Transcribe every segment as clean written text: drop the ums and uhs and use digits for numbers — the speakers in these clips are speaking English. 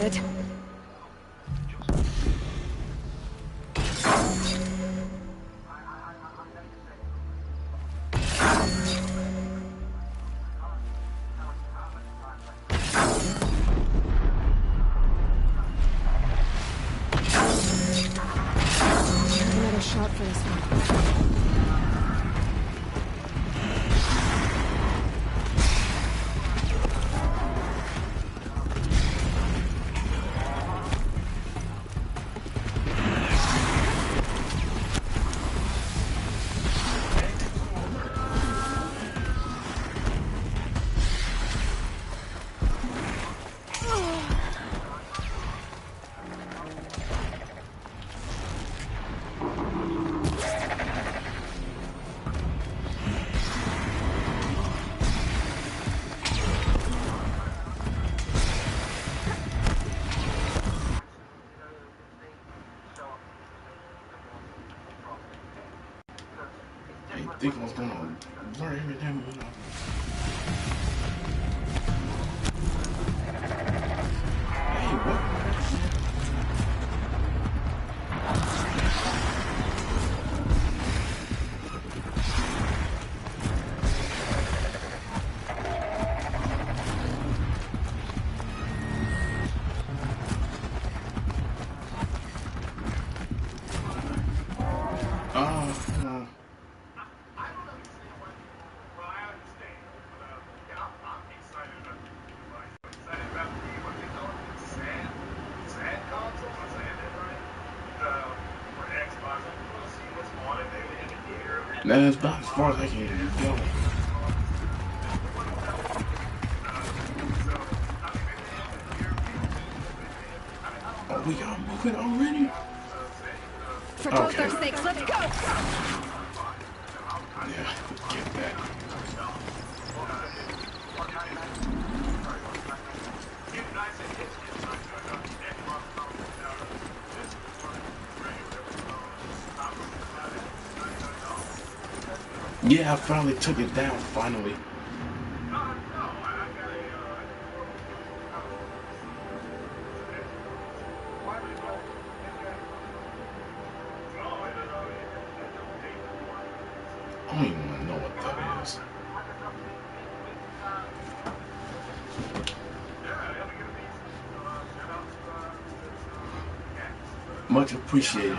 it. Another shot for this one. I think I was gonna blur everything, you know. Hey, what? That's about as far as I can go. Oh, we got moving already? For Tother's sakes, let's go! Yeah, get that. Yeah, I finally took it down, finally. I don't even want to know what that is. Much appreciated.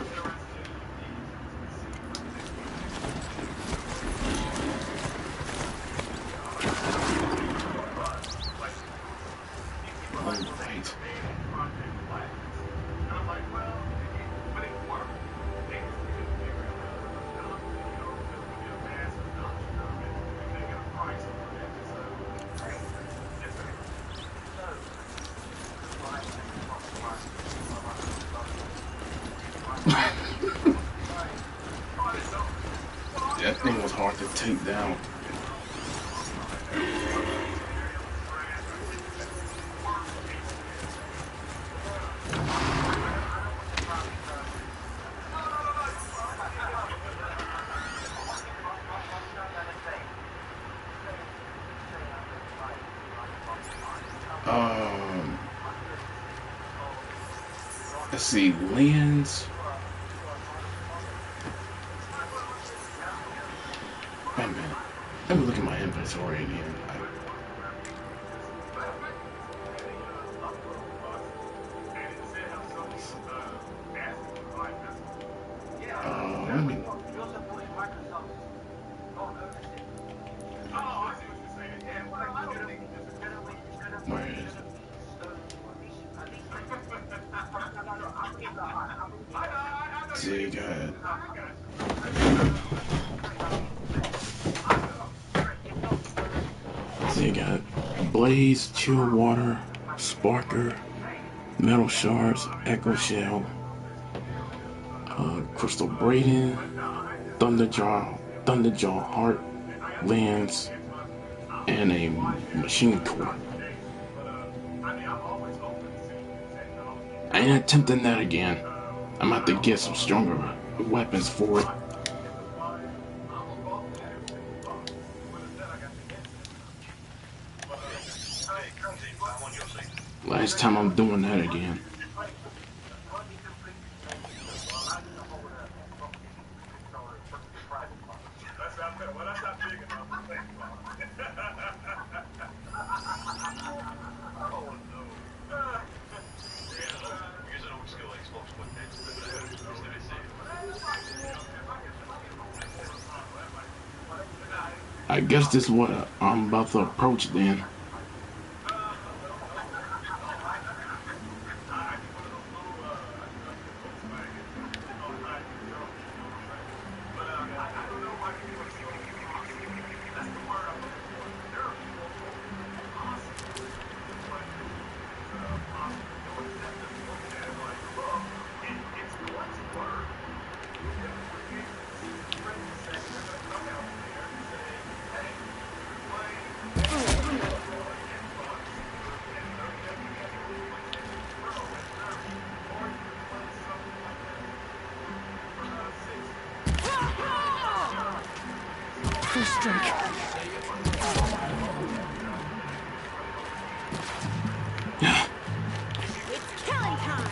That thing was hard to take down. Let's see, lens. Wait a minute. Let me look at my inventory again. Let me. Where is it? See, you got. So you got Blaze, Chill Water, Sparker, Metal Shards, Echo Shell, Crystal Braden, Thunderjaw Heart, Lens, and a Machine Core. I ain't attempting that again. I'm about to get some stronger weapons for it. Last time I'm doing that again. I guess this is what I'm about to approach then. First strike. It's killing time.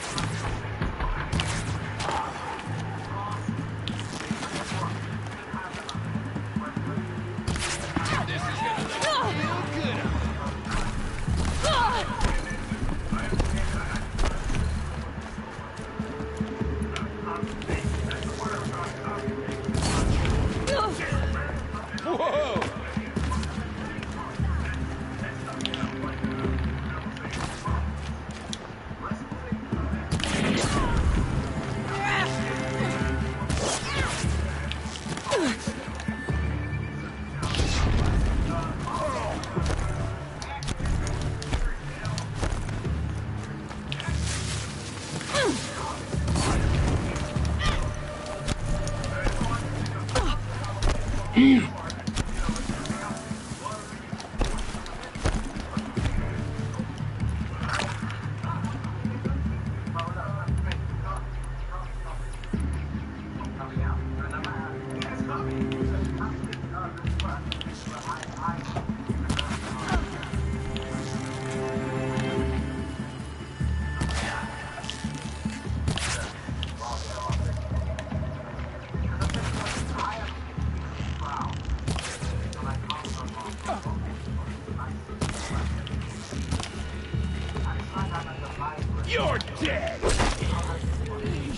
You're dead!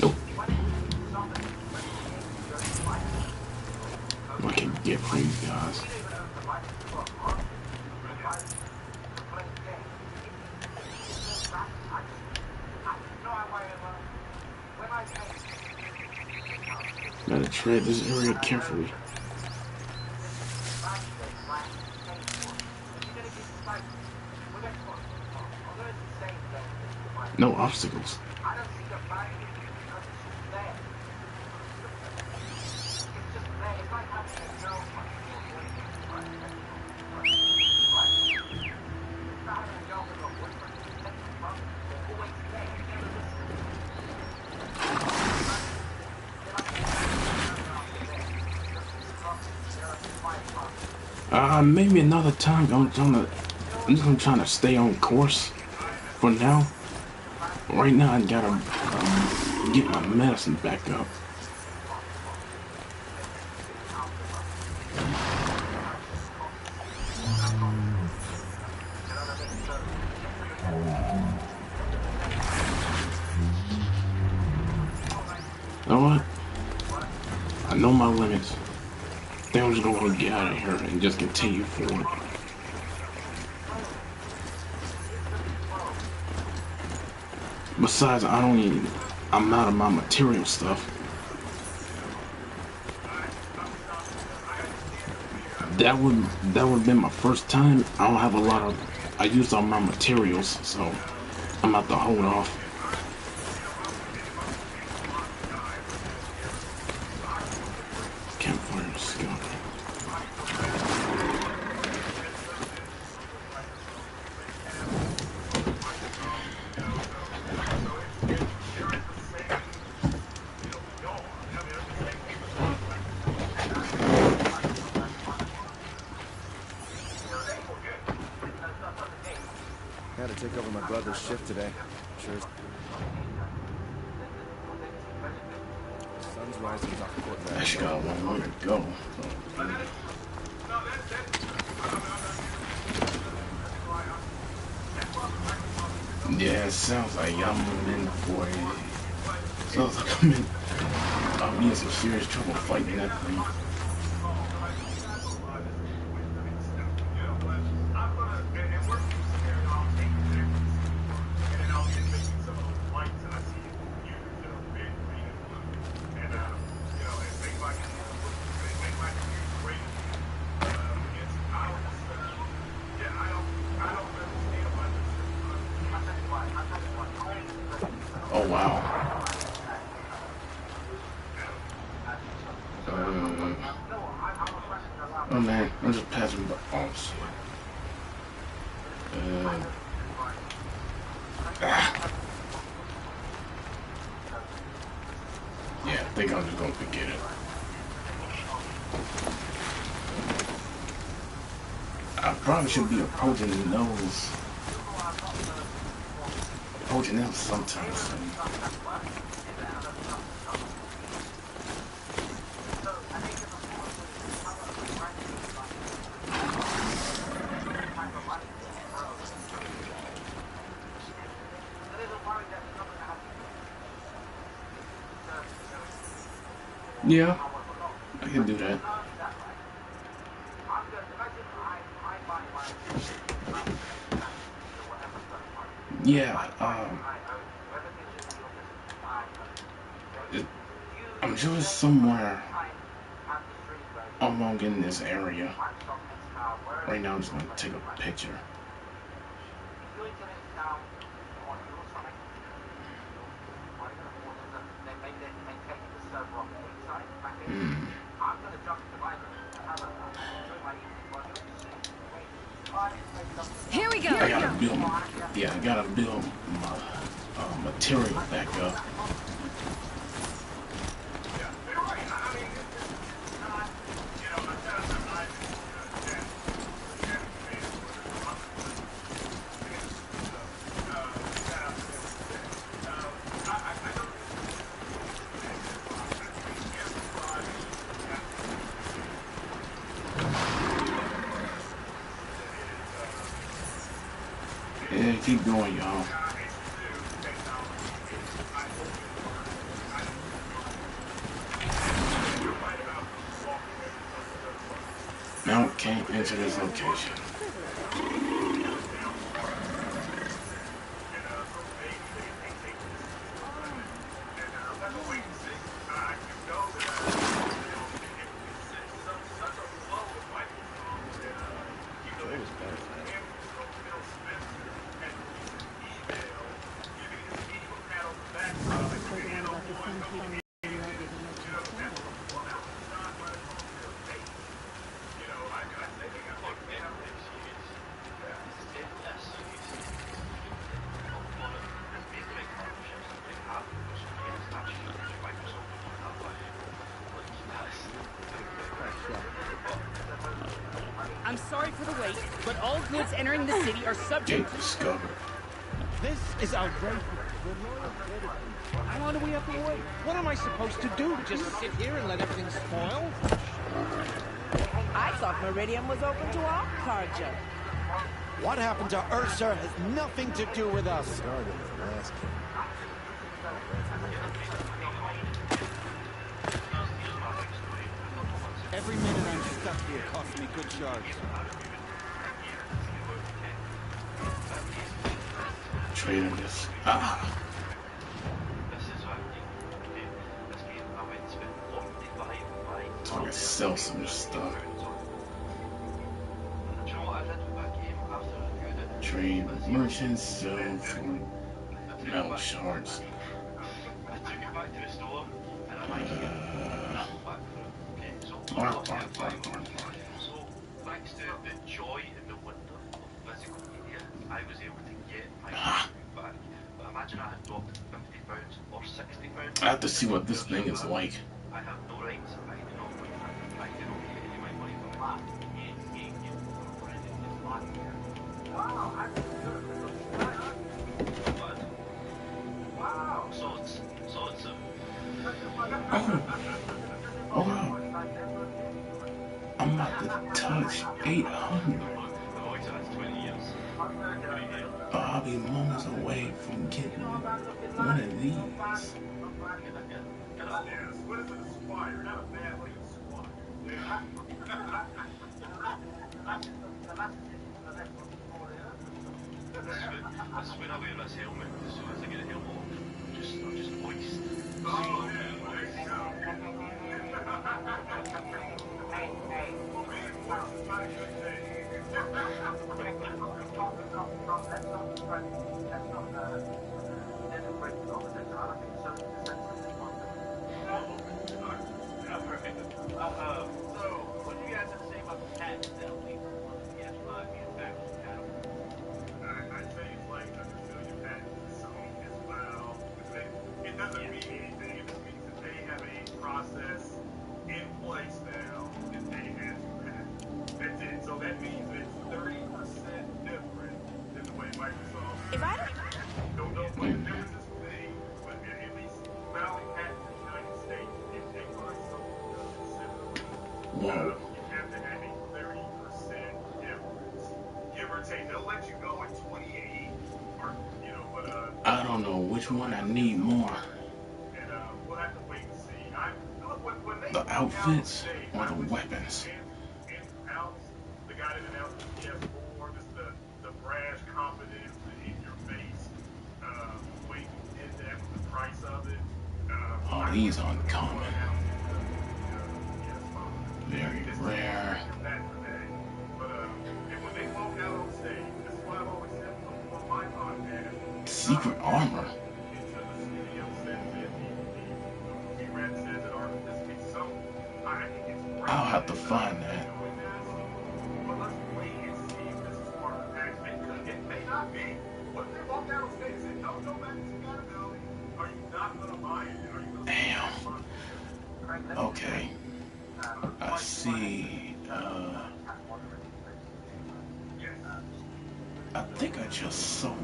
Nope. I can get from you guys. Gotta tread this area carefully. No obstacles. Maybe another time. I'm just trying to stay on course for now. Right now, I gotta get my medicine back up. You know what? I know my limits. I think I'm just gonna get out of here and just continue forward. Besides, I'm out of my material stuff. That would have been my first time. I don't have a lot of, I used all my materials, so I'm about to hold off. Campfire skunk. take over my brother's shift today. Sure. Sun's rising off the court. I just got one way to go. Yeah, it sounds like I'm in for it. Sounds like I'm in some serious trouble fighting that thing. Oh wow. Oh man, I'm just passing by. Oh shit. Yeah, I think I'm just gonna forget it. I probably should be approaching those. Approaching them sometimes soon. Yeah, I can do that. Yeah, I'm sure it's somewhere along in this area. Right now I'm just gonna take a picture. Here we go. I gotta build my material back up. Yeah, keep going, y'all. Now can't enter this location. I'm sorry for the wait, but all goods entering the city are subject. Gate discovered. This is outrageous. How long do we have to wait? What am I supposed to do? Just sit here and let everything spoil? I thought Meridian was open to all carja. What happened to Ursa has nothing to do with us. Every minute I'm stuck here costs me good shards. Trading this. So I can sell some stuff. Trade merchants, sell for metal shards. Thanks to the joy and the wonder of physical media, I was able to get my back. But imagine I had dropped £50 or £60. I have to see what this thing is like. I have no rights. I do not win. I do not get any of my money back. to touch 800. Oh, it's 20 years. I'll be moments away from getting one of these. Yes, what is it, a squire? Not a bad looking squire. Yeah. I swear I wear this helmet as soon as I get a helmet off. I'm just moist. Oh, yeah, well, there you go. Being moist is not a good thing. So, what do you guys have to say about the patent that'll lead to PS5 being back on the panel? I'd say it's like a Brazilian patent song as well. It doesn't mean anything. It just means that they have a process in place now that they have to patent. That's it. So that means it's 30% different than the way Microsoft. If I Don't know what the difference is for me, but at least filing patents in the United States, if they find something similar, Whoa. you have to have a 30% difference. Give or take. They'll let you go at 28, or, but I don't know which one I need more. and we'll have to wait and see. Look, when they The outfits or the weapons. Andrew House, the guy that announced the PS4, just the brash confidence in your face, the way he did that with the price of it. Oh, these are uncommon. Very rare. But and when they walk out on stage, this is what I've always said on my podcast. Secret armor. Into the studio says that he read says that art this be so. I think it's great. I'll have to find that. But let's wait and see if this is part of the package. It may not be. What if they walk out on stage and say, don't go back to compatibility? Are you not going to buy it? Are you going to Damn. Okay. I see. I think I just sold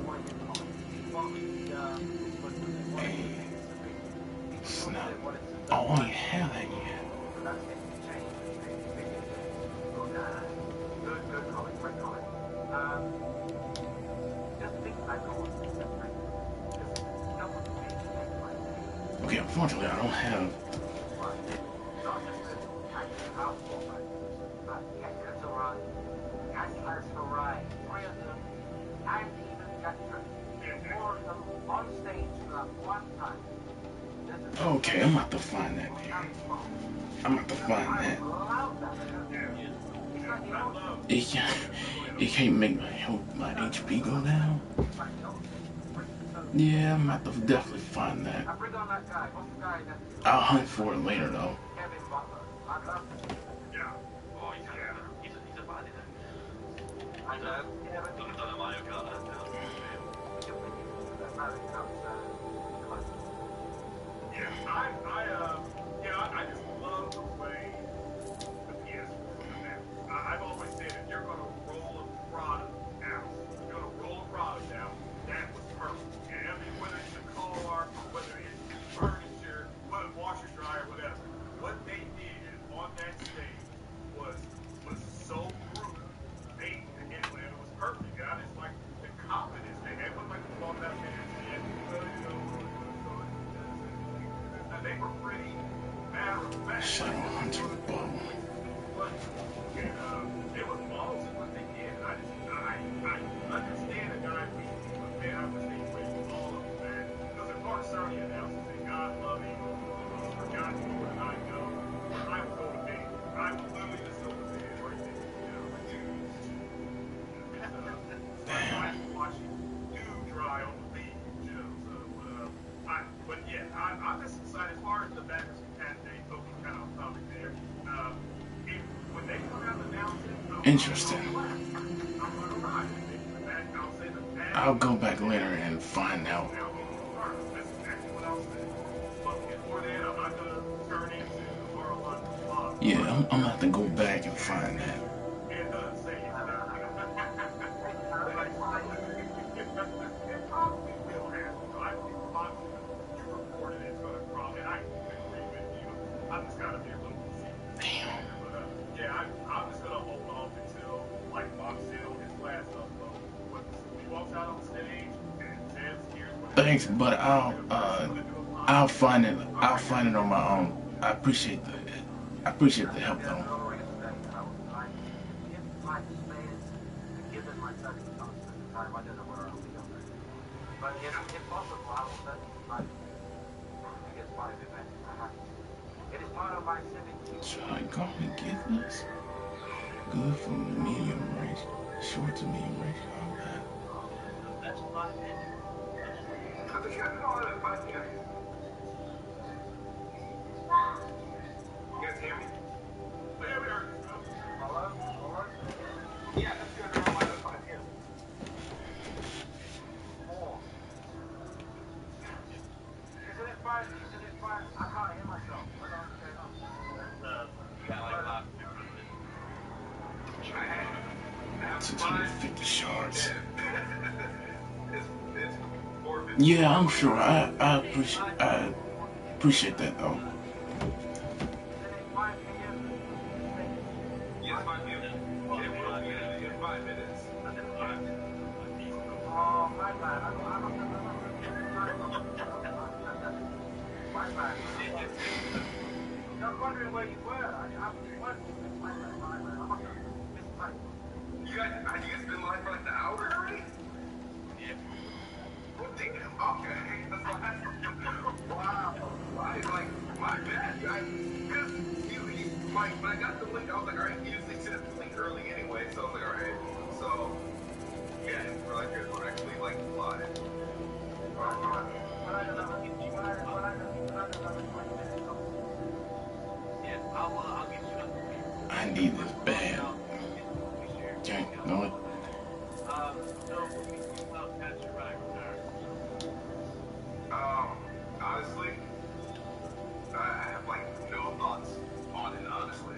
a snap. I only have that yet. Okay, unfortunately, I don't have. Okay, I'm about to find that. I'm about to find that. It can't make my HP go down. Yeah, I'm about to definitely find that. I'll hunt for it later though. Oh, he's a baddie now. I know. I've done a Mario Kart and I just love the way the PS4 I've always said if you're going to roll a product out, that was perfect. And I mean, whether it's a car, whether it's furniture, whether washer, dryer, whatever, what they did on that stage was so brutal. And it was perfect. And I just like the confidence they had. It wasn't like they walked out there and said, they were pretty matter of fact. Shadow Hunter bow. And it was ballsy what they did. And I understand a guy being but man, I wish they went all of it, man. Because if Mark Cerny announces that God love him, he's forgotten me when I go, I will go to bed. I will literally just go to bed right there. I watch it do dry on the beach, so, but yeah, I'm just excited as far as the backers and they talking kind of topic there. When they come out and announce it, Interesting. I'm gonna ride. I'll say the back. I'll go back later and find out. That's exactly what I'll say. But before then, I'm not gonna turn into Carl. Yeah, I'm gonna have to go back and find that. And say it probably will happen. I think possibly you reported it's gonna probably, and I agree with you. I'm just gotta be a little deceived. Damn. But yeah, I'm just gonna thanks, but I'll find it. I'll find it on my own. I appreciate the help though. But if possible, I will certainly try to get part of it back. It is part of my civic duty. Should I go and get this? Good for medium range, short to medium range combat. That's 5 minutes. I think I call it 5 minutes. You guys hear me? Oh, yeah, we are. Hello? Hello? Yeah, that's good. I'm at 5 minutes. 4. Isn't it 5? Isn't it 5? I can't hear myself. I don't understand. You got like 5 minutes. 650 shards. Yeah, I'm sure. I appreciate that though. Yes, 5 p.m. It will be in 5 minutes. Oh, my bad. My bad. I was wondering where you were. I'm working. You guys been live for like an hour already? Yeah. What the? Okay. That's wow. My bad. Because when I got the link, I was like, alright, he usually sends the link early anyway, so I was like, alright. So, yeah, we're actually like live. Yeah, I'll get you up. I need this bad. Okay, know it. Honestly, I have like no thoughts on it, honestly.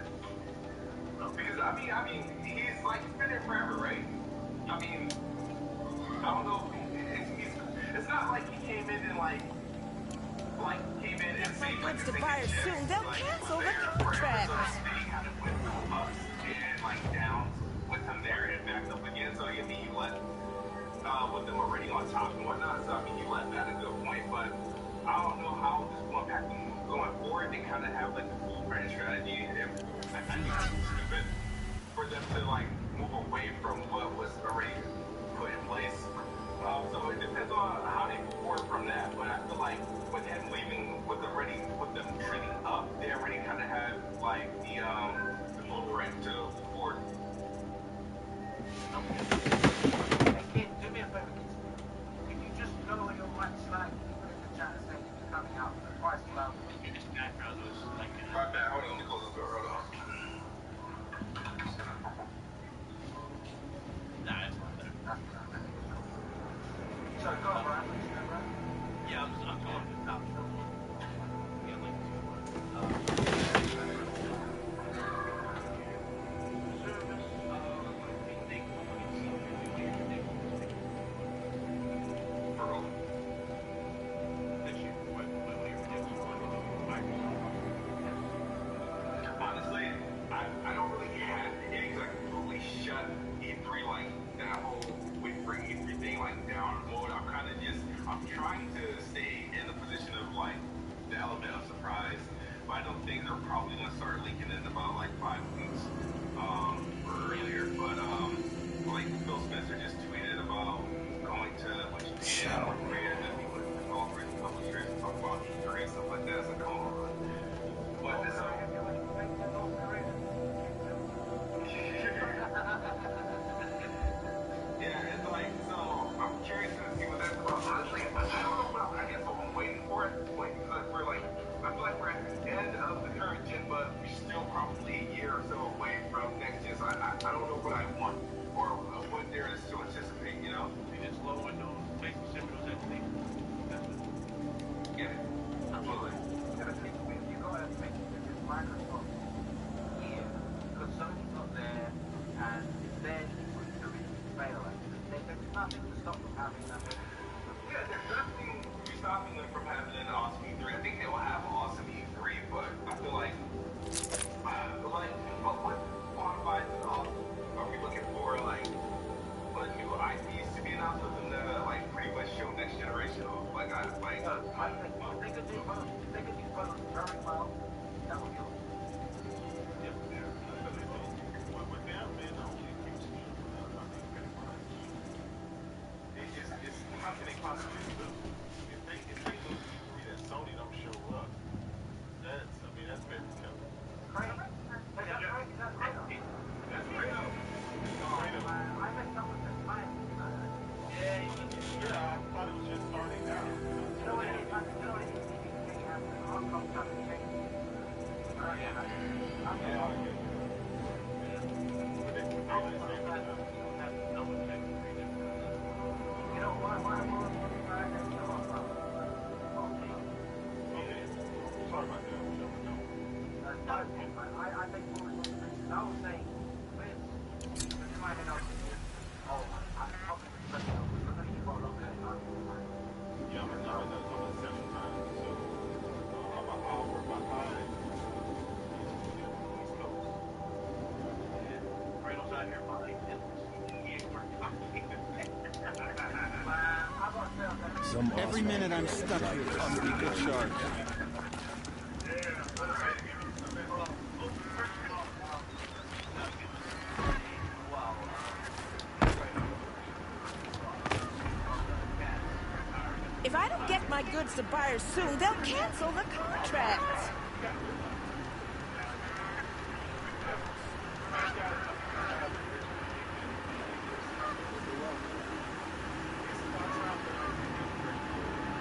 Because I mean, he's like been there forever, right? I mean, I don't know. It's not like he came in and like came in and saved like Gets to fire soon, they'll cancel the contract. They kind of went through us and like down with him there and backed up again. So I mean, he left with them already on top and whatnot. So I mean, he left at a good point, but I don't know how this will impact them going forward. They kind of have like the full brand strategy, and I think it's stupid for them to like move away from what was already put in place. So it depends on how they move forward from that. But I feel like with him leaving, with them trading up, they already kind of have like the blueprint to move forward. Okay. Do me a favor. If you just lower your mic slightly, the chat is saying it's coming out twice loud. My bad. Hold on. Let me close this door. Hold on. Nah, it's not there. So go on, Brian. Yeah, I'm going to stop. Yeah, like honestly, I don't really have eggs like fully shut E3 like that whole bring everything like down mode. I'm trying to stay in the position of like the element of surprise, but I know things are probably gonna start leaking in about like 5 weeks or earlier. But like Phil Spencer just tweeted about going to Japan or Korea and he would all three publishers and talk about E3 and stuff like that. So come on. But this yeah, it's like, so I'm curious to see what that's about. Honestly, I don't know what I guess what I'm waiting for at this point, because we're like, I feel like we're at the end of the current gen, but we're still probably a year or so away from next gen, so I don't know what I want, or what there is to anticipate, you know? It's low windows, basic symbols, everything. Yeah, absolutely. You go ahead and make it Microsoft here, because Sony's not there, and then to fail at it. There's nothing to stop them having that. Yeah, there's nothing stopping them from having an awesome E3. I think they will have an awesome E3, but I feel like what quantifies as awesome? Are we looking for like what new IPs to be announced with them that like pretty much show next generation off? Like Every minute I'm stuck here costs me good charge. If I don't get my goods to buyers soon, they'll cancel the contract.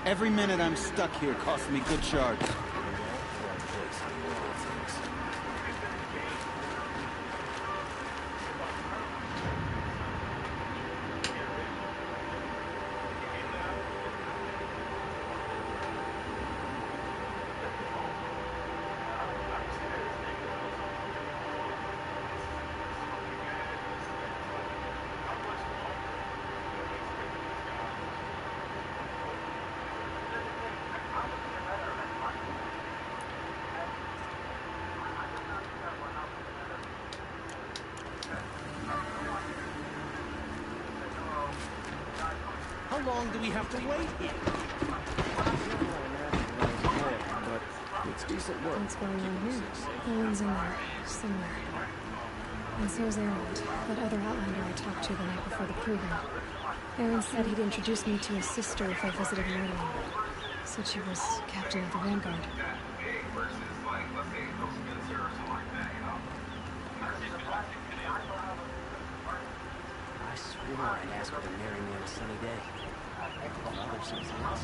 Every minute I'm stuck here costs me good charge. How long do we have to wait here? It's decent work. What's going on here? Owen's in there, somewhere. And so is Aaron, that other Outlander I talked to the night before the proving. Aaron said he'd introduce me to his sister if I visited Meridian. Said she was captain of the Vanguard. I swore I'd ask her to marry me on a sunny day. Father says yes.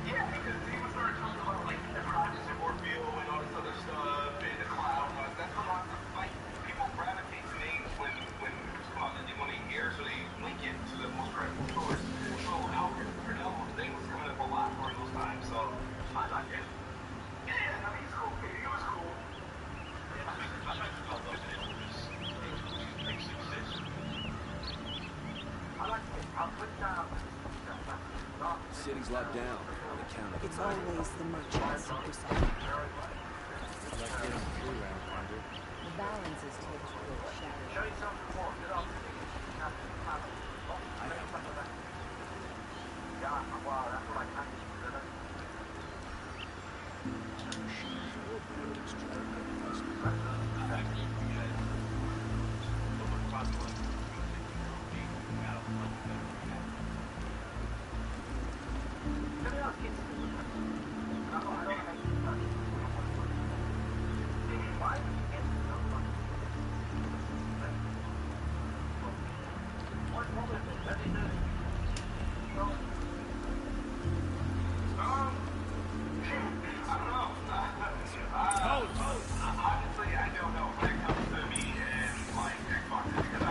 Yeah, because he was started talking about like the projects in Orville and all this other stuff and the cloud. That's a lot of like people gravitate to names when they hear, so they link it to the most credible source. So Albert Cornell's name was coming up a lot during those times. So I like it. Yeah, I mean he's cool. He was cool. City's locked down on account of It's always the merchants who suffer. The balance is totally shattered.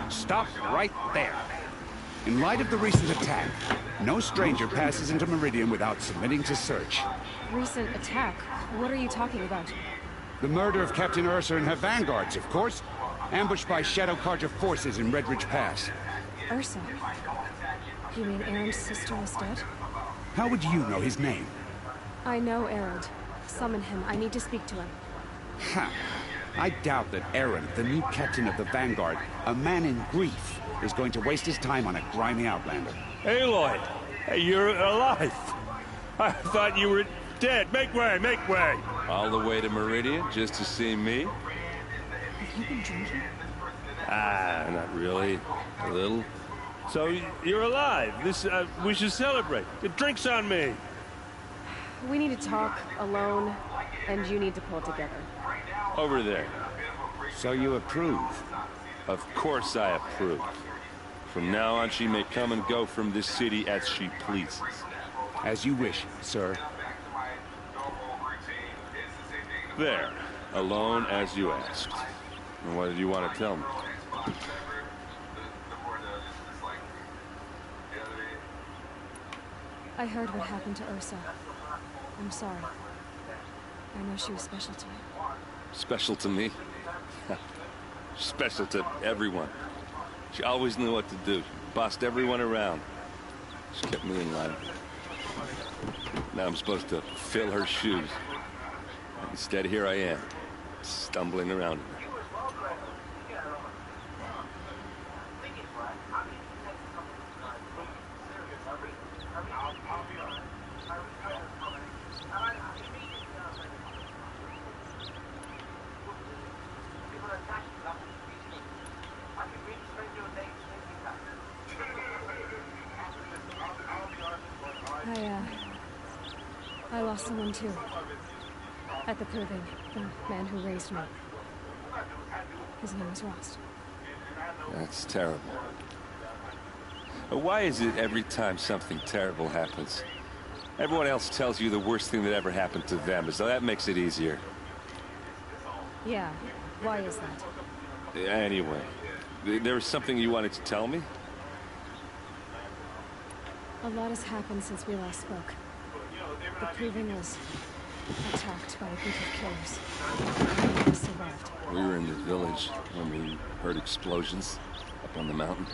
Stop right there. In light of the recent attack, no stranger passes into Meridian without submitting to search. Recent attack? What are you talking about? The murder of Captain Ursa and her vanguards, of course. Ambushed by Shadow Carja forces in Red Ridge Pass. Ursa? You mean Aaron's sister is dead? How would you know his name? I know Aaron. Summon him. I need to speak to him. Ha! I doubt that Aaron, the new captain of the Vanguard, a man in grief, is going to waste his time on a grimy outlander. Aloy! Hey, you're alive! I thought you were dead. Make way, make way! All the way to Meridian just to see me? Have you been drinking? Ah, not really. A little. So, you're alive. We should celebrate. The drink's on me. We need to talk alone, and you need to pull it together. Over there. So you approve? Of course I approve. From now on, she may come and go from this city as she pleases. As you wish, sir. There. Alone as you asked. And what did you want to tell me? I heard what happened to Ursa. I'm sorry. I know she was special to you. Special to me? Special to everyone. She always knew what to do. She bossed everyone around. She kept me in line. Now I'm supposed to fill her shoes. Instead, here I am, stumbling around in her. someone too. At the proving, the man who raised me. His name is Rost. That's terrible. But why is it every time something terrible happens, everyone else tells you the worst thing that ever happened to them, as though that makes it easier? Yeah, why is that? Anyway, there was something you wanted to tell me? A lot has happened since we last spoke. The proving was attacked by a group of killers. I survived. We were in the village when we heard explosions up on the mountain.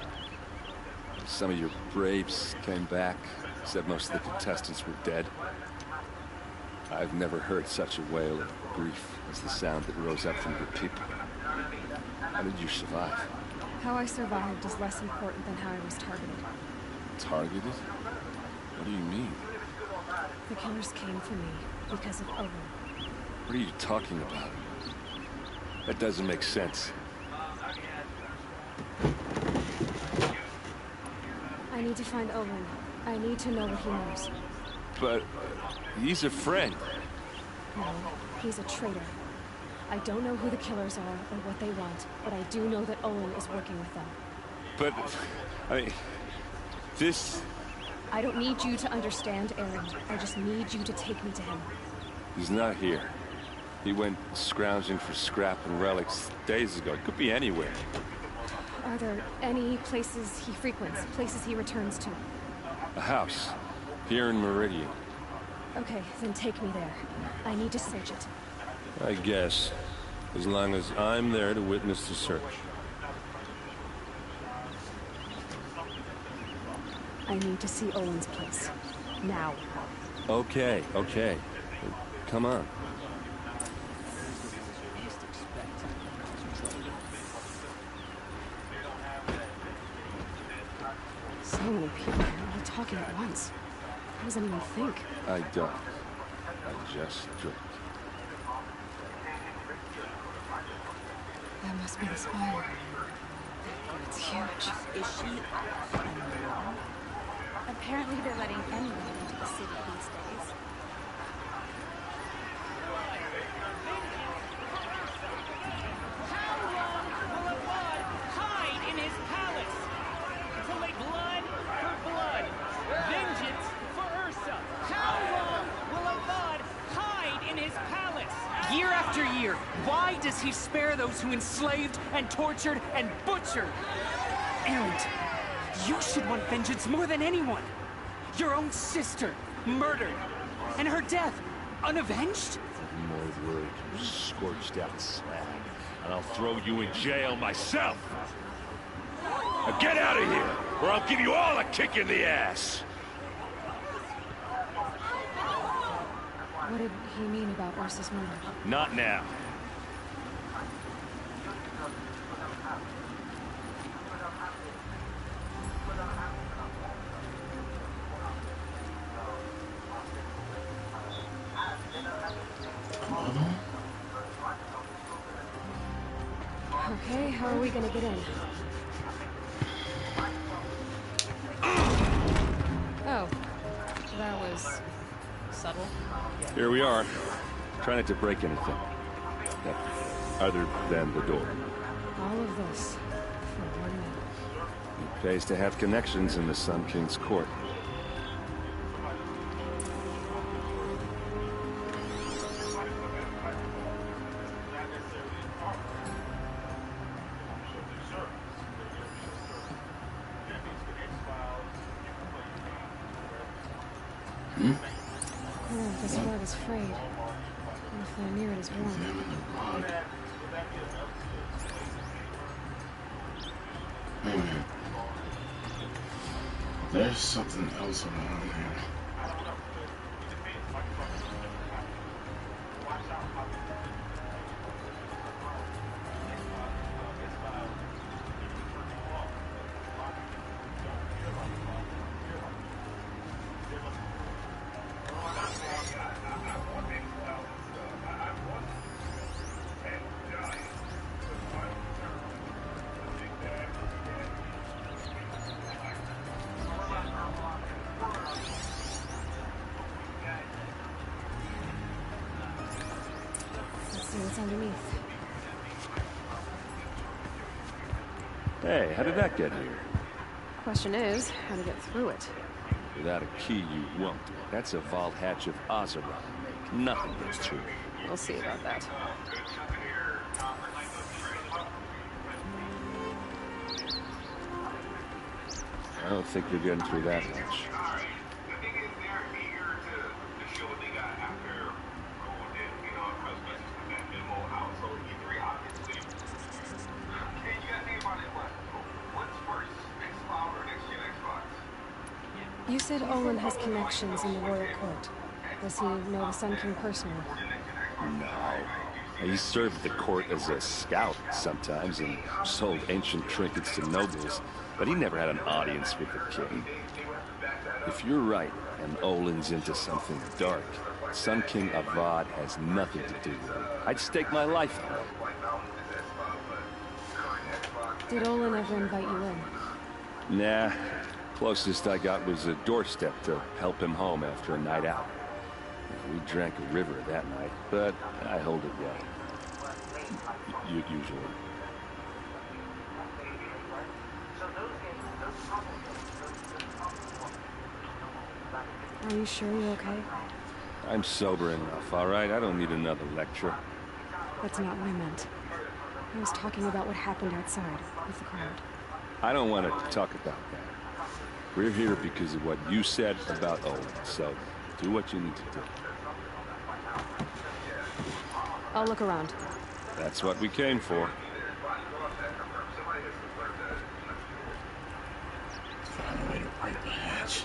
Some of your braves came back, said most of the contestants were dead. I've never heard such a wail of grief as the sound that rose up from your people. How did you survive? How I survived is less important than how I was targeted. Targeted? What do you mean? The killers came for me because of Owen. What are you talking about? That doesn't make sense. I need to find Owen. I need to know what he knows. But he's a friend. No, he's a traitor. I don't know who the killers are or what they want, but I do know that Owen is working with them. But, I mean, this... I don't need you to understand, Aaron. I just need you to take me to him. He's not here. He went scrounging for scrap and relics days ago. It could be anywhere. Are there any places he frequents, places he returns to? A house, here in Meridian. Okay, then take me there. I need to search it. I guess. As long as I'm there to witness the search. I need to see Owen's place. Now. Okay, okay. Come on. So many people here, all talking at once. How does anyone think? I don't. I just drink. That must be the spire. It's huge. Is she alone? Apparently they're letting anyone into the city these days. How long will a blood hide in his palace? Until they blood for blood. Vengeance for Ursa. How long will a blood hide in his palace? Year after year, why does he spare those who enslaved and tortured and butchered? Erend, you should want vengeance more than anyone. Your own sister, murdered, and her death, unavenged? More words, you scorched out slag, and I'll throw you in jail myself. Now get out of here, or I'll give you all a kick in the ass. What did he mean about Ursa's murder? Not now. Okay, how are we gonna get in? Oh, that was subtle. Here we are. Try not to break anything. Yeah. Other than the door. All of this for 1 minute. It pays to have connections in the Sun King's court. Oh, this rug is frayed. And if they're near it is warm. Wait a minute. There's something else around here. what's underneath. Hey, how did that get here? Question is, how to get through it. Without a key, you won't. That's a vault hatch of Ozeron. Nothing gets through. We'll see about that. I don't think we're getting through that much. You said Olin has connections in the royal court. Does he know the Sun King personally? No. He served the court as a scout sometimes and sold ancient trinkets to nobles, but he never had an audience with the king. If you're right, and Olin's into something dark, Sun King Avad has nothing to do with it. I'd stake my life on it. Did Olin ever invite you in? Nah. Closest I got was a doorstep to help him home after a night out. We drank a river that night, but I hold it well. Usually. Are you sure you're okay? I'm sober enough, all right? I don't need another lecture. That's not what I meant. I was talking about what happened outside with the crowd. I don't want to talk about that. We're here because of what you said about Olin, so do what you need to do. I'll look around. That's what we came for. Find a way to break the hatch.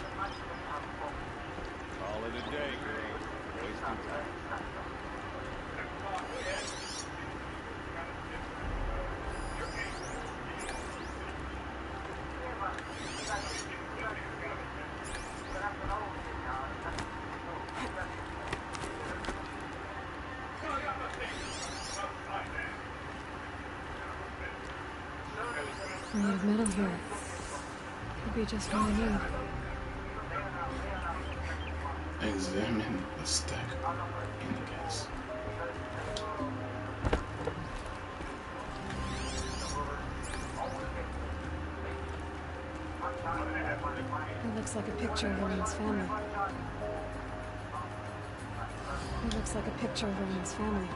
Call it a day, girl. Wasting time. A lot of metal here. Could be just what I need. Examine the stack in the gas. It looks like a picture of Olin's family. It looks like a picture of Olin's family.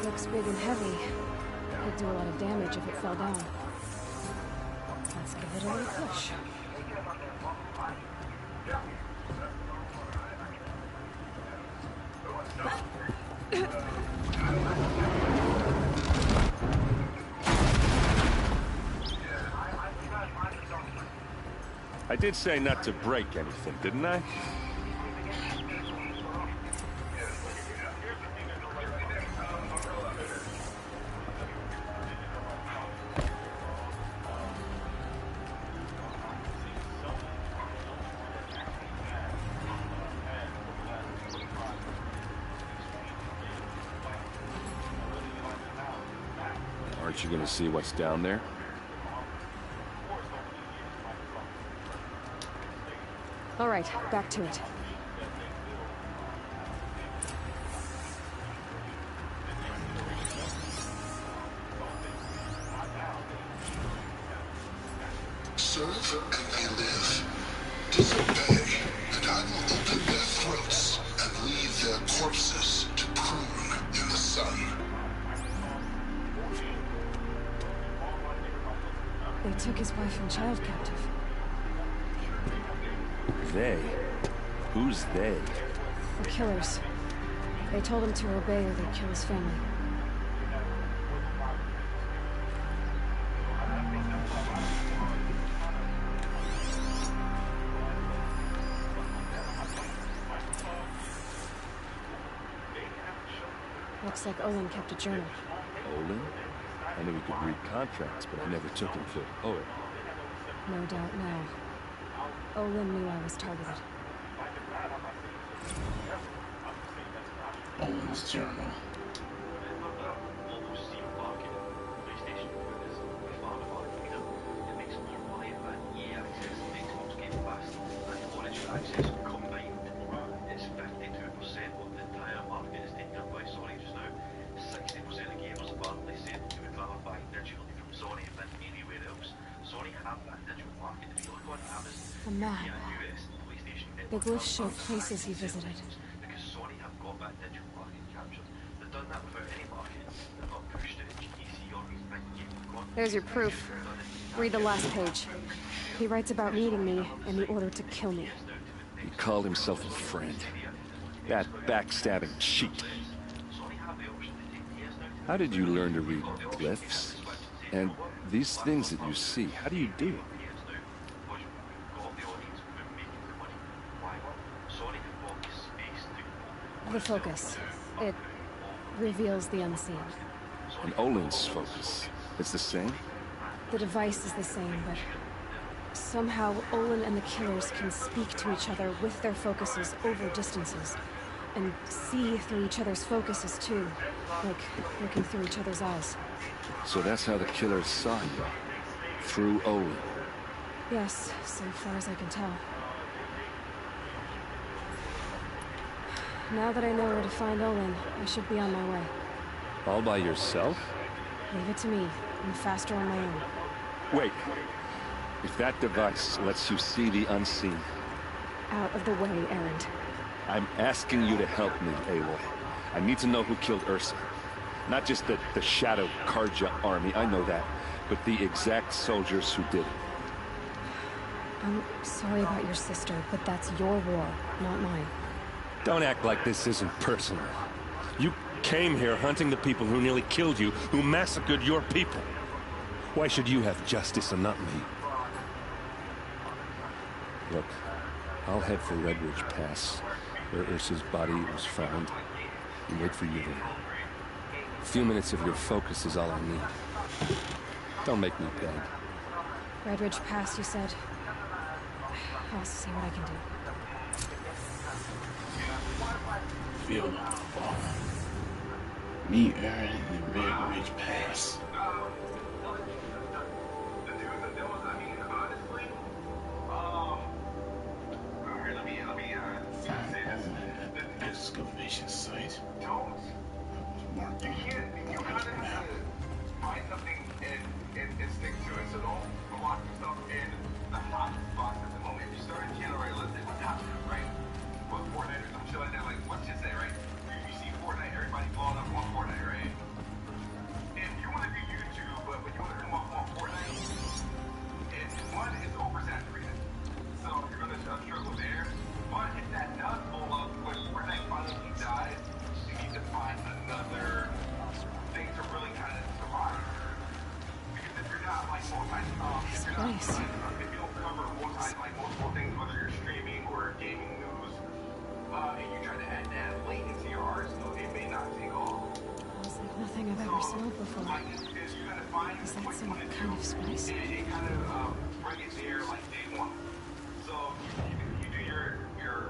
Looks big and heavy. Could do a lot of damage if it fell down. Let's give it a little push. I did say not to break anything, didn't I? Aren't you gonna see what's down there? All right, back to it. Serve and they live. Disobey, and I will open their throats and leave their corpses to prune in the sun. They took his wife and child captive. They? Who's they? The killers. They told him to obey or they'd kill his family. Looks like Olin kept a journal. Olin? I knew he could read contracts, but I never took him to a poet. No doubt now. Olin knew I was targeted. Olin's journal. devices combined, it's 52% of the entire market is taken up by Sony just now. 60% of gamers apparently said they would rather buy digitally from Sony than anywhere else. Sony have that digital market. If you look on Amazon, A map. US, PlayStation, Big lists show places he visited. because Sony have got that digital market captured. They've done that without any marketing. They've not pushed it in GDC or these big gaming conferences. There's your proof. Read the last page. He writes about meeting me and the order to kill me. He called himself a friend. That backstabbing cheat. How did you learn to read glyphs? And these things that you see, how do you do it? The focus. It reveals the unseen. And Olin's focus, it's the same? The device is the same, but somehow Olin and the killers can speak to each other with their focuses over distances. And see through each other's focuses too, like looking through each other's eyes. So that's how the killers saw you? Through Olin? Yes, so far as I can tell. Now that I know where to find Olin, I should be on my way. All by yourself? Leave it to me. I'm faster on my own. Wait. If that device lets you see the unseen... Out of the way, Erend. I'm asking you to help me, Aloy. I need to know who killed Ursa. Not just the Shadow Karja army, I know that, but the exact soldiers who did it. I'm sorry about your sister, but that's your war, not mine. Don't act like this isn't personal. You came here hunting the people who nearly killed you, who massacred your people. Why should you have justice and not me? Look, I'll head for Red Ridge Pass, where Ursa's body was found, and wait for you there. A few minutes of your focus is all I need. Don't make me beg. Red Ridge Pass, you said? I'll see what I can do. Feel my fall. Meet Aaron in the Red Ridge Pass. Excavation site. Marked on the map. Find something and stick to it. So don't lock yourself in the hot spots at the moment. You start a channel, right? Let's say what's happening, right? What Fortnite or some shit like that. Like, let's just say, right? You see Fortnite, everybody blowing up on Fortnite, right? If you want to do YouTube, but you want to come up on Fortnite, it's one is oversaturated. So you're gonna struggle there. But if that does blow up, when Fortnite finally dies, you need to find another thing to really kind of survive. Because if you're not like if you don't cover multiple things, whether you're streaming or gaming news, and you try to add that late into your arsenal, it may not take off. It's like nothing I've ever smelled before. Is that some kind of spice? It kind of bring it there like day one. So you do your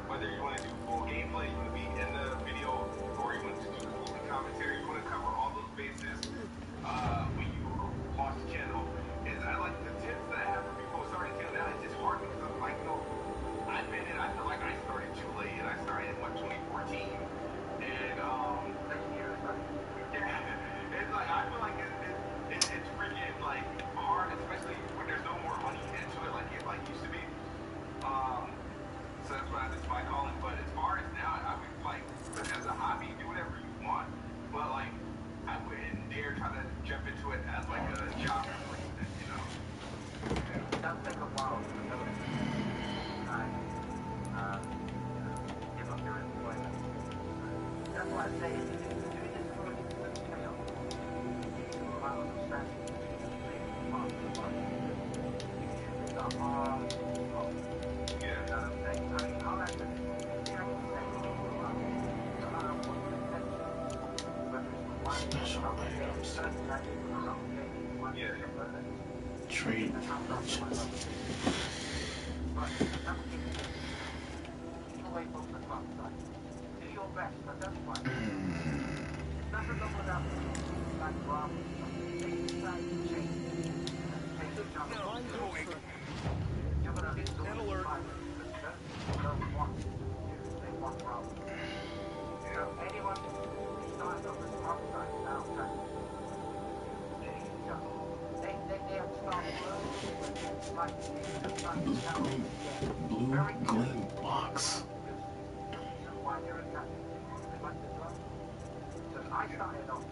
whether you want to do full gameplay, you want to be in the video, or you want to do full commentary, you want to cover all those bases when you launch the channel. Is I like the tips that I have for people starting to now. It's just hard because I'm like, I feel like I started too late, and I started in 2014, and it's like I feel like it's freaking like hard, especially when there's no more money into it like it used to be. So that's why that's my calling. But as far as now, I would like as a hobby, do whatever you want. But like I wouldn't dare try to jump into it as like a job, you know. It does take a while to develop give up your employment. That's why I say if you do this for Special items. Trade merchants. Blue green box. I started off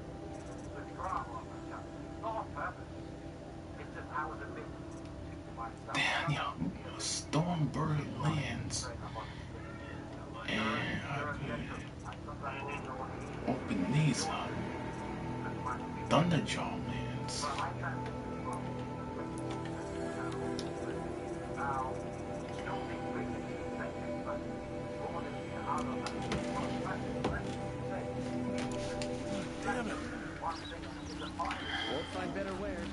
with drama on my channel. Not on purpose. It's just I was a bit to myself. Damn, yo, Stormbird lands. And I could open these up. Thunderjaw lands. Damn it. Won't find better wares.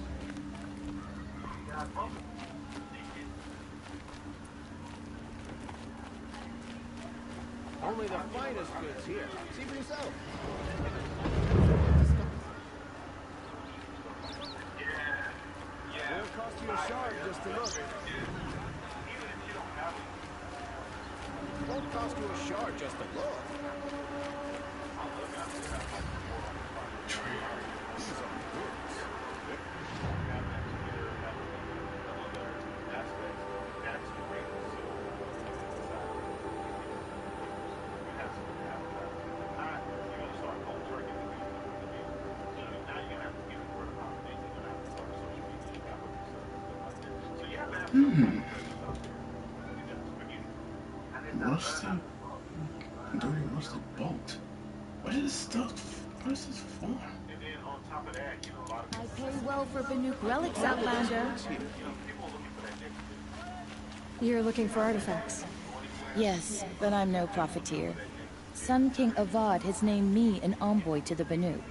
Only the finest goods here. See for yourself. Won't cost you a shard just to look. Won't cost you a shard just to look. Rusted, dirty rusted bolt. What is this stuff? What is this for? I pay well for Banuk relics, Outlander. You're looking for artifacts? Yes, but I'm no profiteer. Sun King Avad has named me an envoy to the Banuk.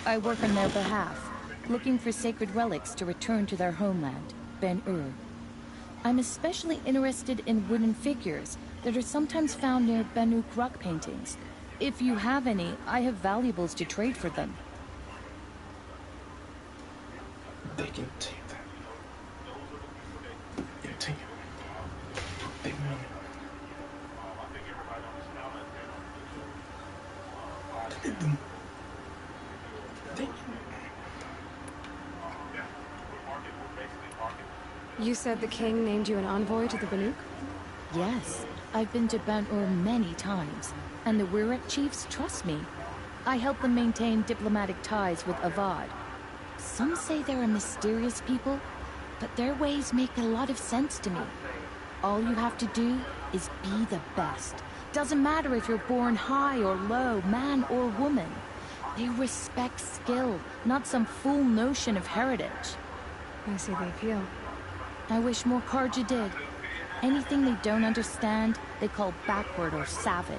I work on their behalf, looking for sacred relics to return to their homeland, Ben-Ur. I'm especially interested in wooden figures that are sometimes found near Banuk rock paintings. If you have any, I have valuables to trade for them. They can take that. Yeah, take it. They want it. Look at them. You said the king named you an envoy to the Banuk? Yes, I've been to Ben-Ur many times, and the Wirek chiefs trust me. I help them maintain diplomatic ties with Avad. Some say they're a mysterious people, but their ways make a lot of sense to me. All you have to do is be the best. Doesn't matter if you're born high or low, man or woman. They respect skill, not some fool notion of heritage. I see the appeal. I wish more Karja did. Anything they don't understand, they call backward or savage.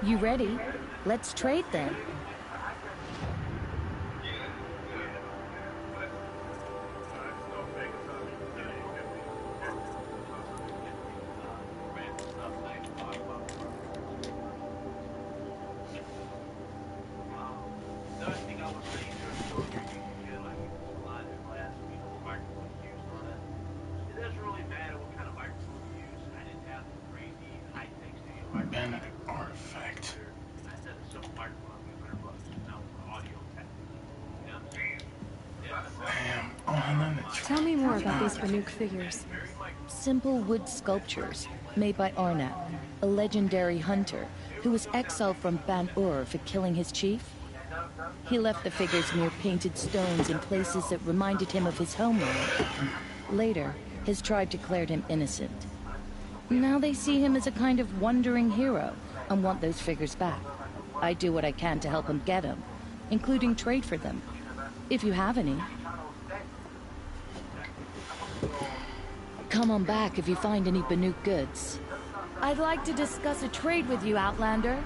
You ready? Let's trade then. Artifact. Tell me more about these Banuk figures. Simple wood sculptures made by Arnab, a legendary hunter who was exiled from Ban-Ur for killing his chief. He left the figures near painted stones in places that reminded him of his homeland. Later, his tribe declared him innocent. Now they see him as a kind of wandering hero and want those figures back. I do what I can to help him get them, including trade for them, if you have any. Come on back if you find any Banuk goods. I'd like to discuss a trade with you, Outlander.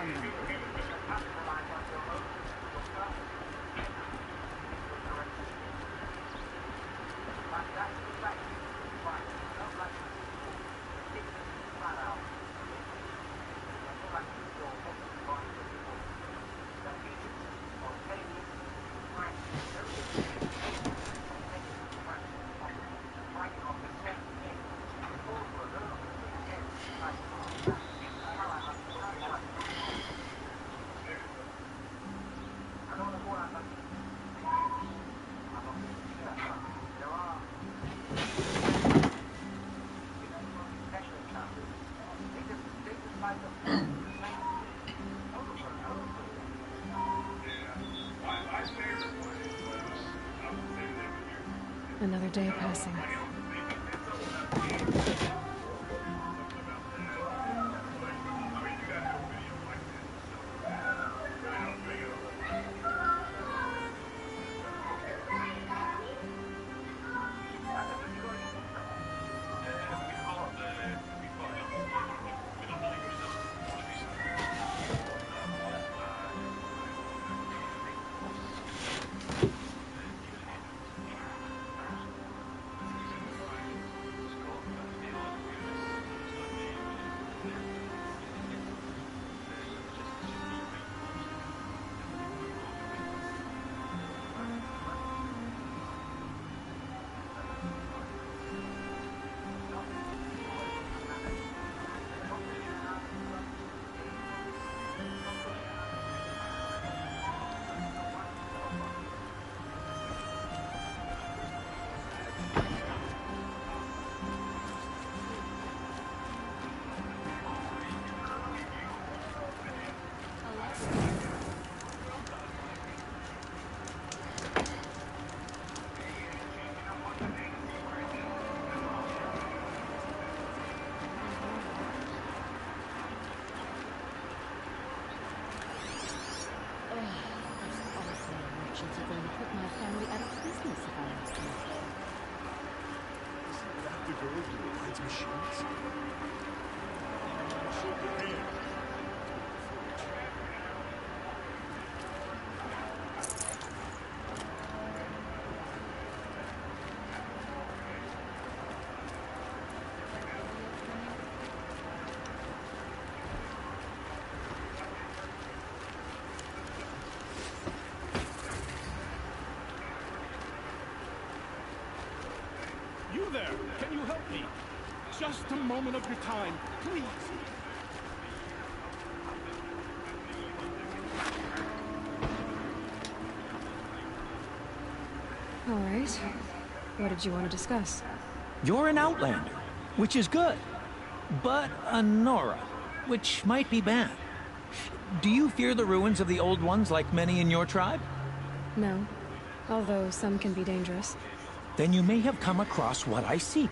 someone with it. Another day passing. Are going to put my family out of business if I ask you. Isn't that the girl who rides machines? Shake your hand. You there! Can you help me? Just a moment of your time, please! All right. What did you want to discuss? You're an outlander, which is good. But a Nora, which might be bad. Do you fear the ruins of the Old Ones like many in your tribe? No. Although some can be dangerous. Then you may have come across what I seek.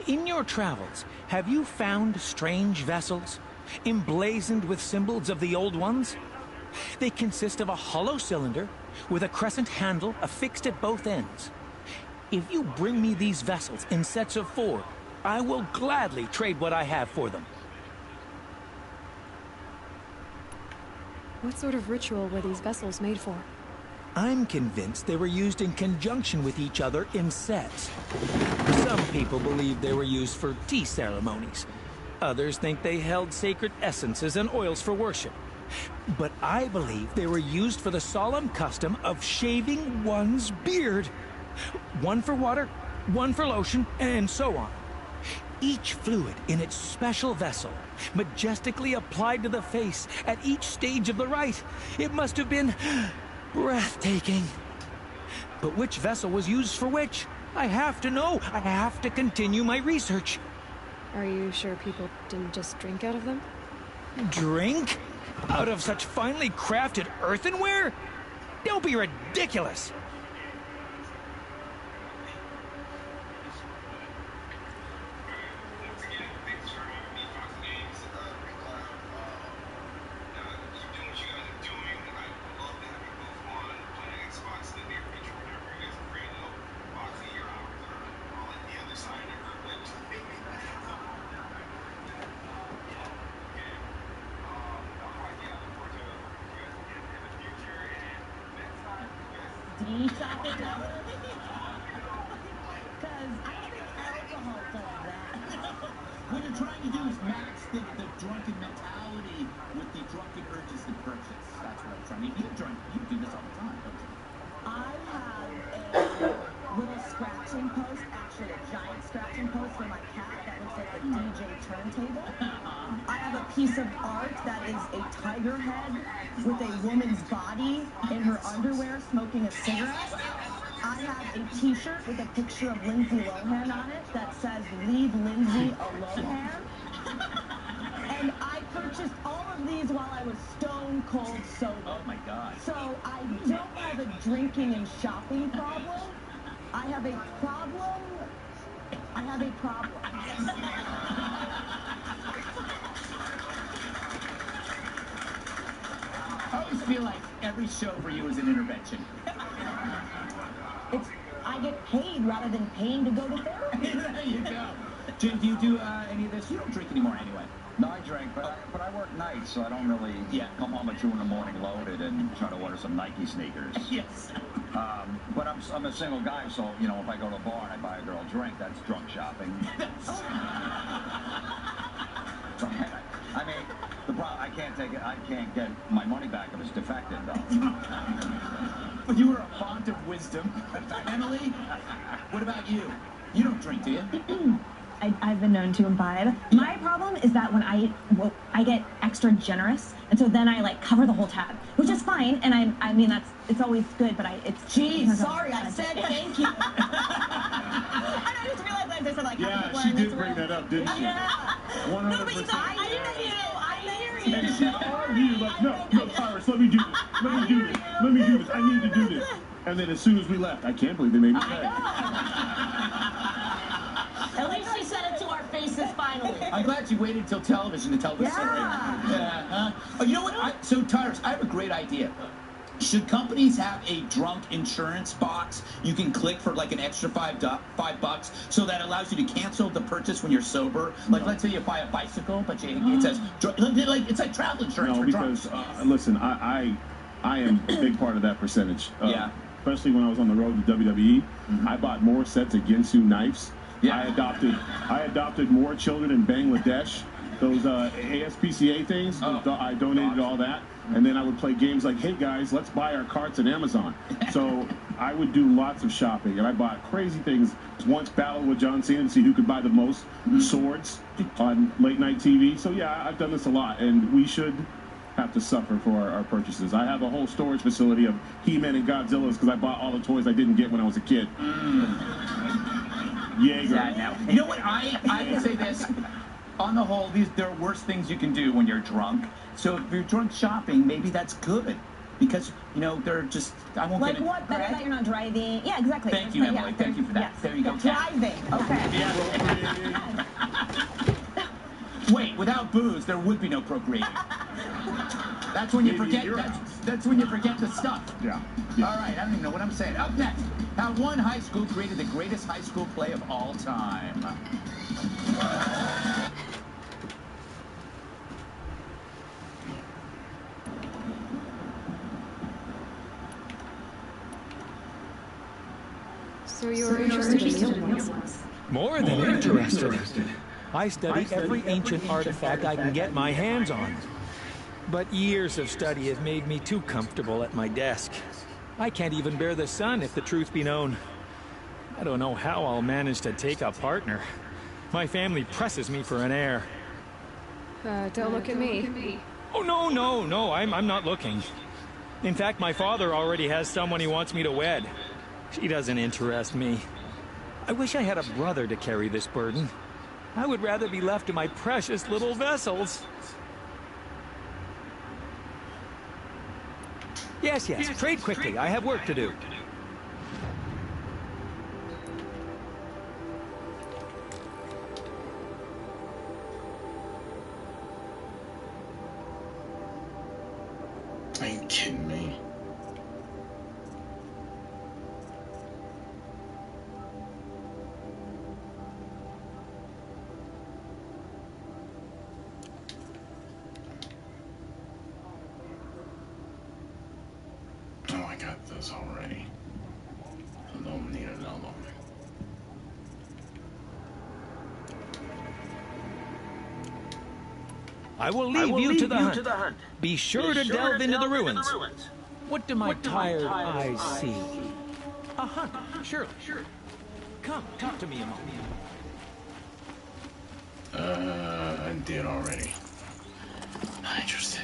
In your travels, have you found strange vessels, emblazoned with symbols of the Old Ones? They consist of a hollow cylinder with a crescent handle affixed at both ends. If you bring me these vessels in sets of 4, I will gladly trade what I have for them. What sort of ritual were these vessels made for? I'm convinced they were used in conjunction with each other in sets. Some people believe they were used for tea ceremonies. Others think they held sacred essences and oils for worship. But I believe they were used for the solemn custom of shaving one's beard. One for water, one for lotion, and so on. Each fluid in its special vessel, majestically applied to the face at each stage of the rite. It must have been breathtaking. But which vessel was used for which? I have to know. I have to continue my research. Are you sure people didn't just drink out of them? Drink? Out of such finely crafted earthenware? Don't be ridiculous! alcohol does that. What you're trying to do is match the drunken mentality with the drunken urges to purchase. That's what I'm trying to do. You do this all the time, don't you? I have a little scratching post, actually a giant scratching post for my cat that looks like a DJ turntable. I have a piece of art that is a tiger head with a woman's body in her underwear smoking a cigarette. I have a t-shirt with a picture of Lindsay Lohan on it that says, "Leave Lindsay alone." And I purchased all of these while I was stone cold sober. Oh my God. So I don't have a drinking and shopping problem. I have a problem. I have a problem. I always feel like every show for you is an intervention. I get paid rather than paying to go to therapy. There you go. Jim, do you do any of this? You don't drink anymore anyway. No, I drink, but I work nights, so I don't really come home at 2 in the morning loaded and try to order some Nike sneakers. Yes. But I'm a single guy, so, you know, if I go to a bar and I buy a girl a drink, that's drunk shopping. I mean, the problem, I can't get my money back if it's defective, though. But you were a font of wisdom. Emily, what about you? You don't drink, do you? I've been known to imbibe. My problem is that when I get extra generous, and so then I like cover the whole tab, which is fine, and I mean it's always good, but it's. Geez, sorry, I said thank you. And I just realized I said like. Yeah, she did bring that up, didn't she? Yeah. 100%. No, but I hear you. I hear you. And she argued like, no, Cyrus, let me do this. Let me do this. Let me do this. I need to do this. And then as soon as we left, I can't believe they made me pay. At least she said it to our faces finally. I'm glad you waited till television to tell the story. Yeah. Oh, you know what? So, Tyrus, I have a great idea. Should companies have a drunk insurance box you can click for like an extra $5 so that allows you to cancel the purchase when you're sober? Like, let's say you buy a bicycle, but it says like it's like travel insurance. No, for because listen, I am a big part of that percentage. Yeah. Especially when I was on the road to WWE, I bought more sets of Ginsu knives. Yeah. I adopted more children in Bangladesh. Those ASPCA things, I donated all that. And then I would play games like, hey guys, let's buy our carts at Amazon. So I would do lots of shopping, and I bought crazy things. Once battled with John Cena to see who could buy the most swords on late night TV. So yeah, I've done this a lot, and we should have to suffer for our purchases. I have a whole storage facility of He-Man and Godzillas because I bought all the toys I didn't get when I was a kid. Jaeger. Yeah, now. You know what? I can say this. On the whole, there are worse things you can do when you're drunk. So if you're drunk shopping, maybe that's good. Because, you know, they're just, I won't like get it. Like what? Better that you're not driving? Yeah, exactly. Thank you, Emily. Thank you for that. Yes. There you go. Driving. Okay. Yeah. Wait, without booze, there would be no procreating. That's when you forget. That's when you forget the stuff. Yeah. All right, I don't even know what I'm saying. Up next, how one high school created the greatest high school play of all time. So you're interested in killing More than interested. I study every ancient artifact I can get my hands on. But years of study have made me too comfortable at my desk. I can't even bear the sun, if the truth be known. I don't know how I'll manage to take a partner. My family presses me for an heir. Don't look at me. Oh, no, I'm not looking. In fact, my father already has someone he wants me to wed. She doesn't interest me. I wish I had a brother to carry this burden. I would rather be left to my precious little vessels. Yes, trade quickly. I have work to do. Are you kidding me? Oh, I got this already. I will leave you to the hunt. Be sure to delve into the ruins. What do my tired eyes see? A hunt, surely. Come, talk to me a moment. I did already. Not interested.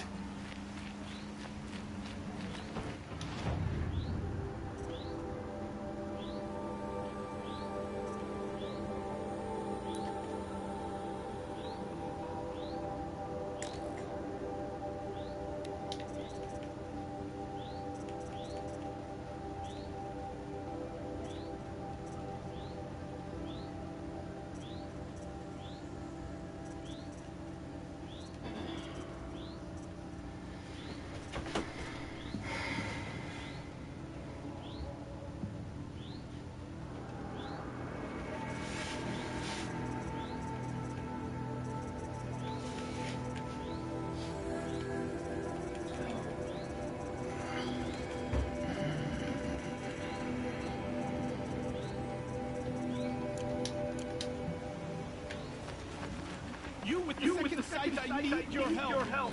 I need your help.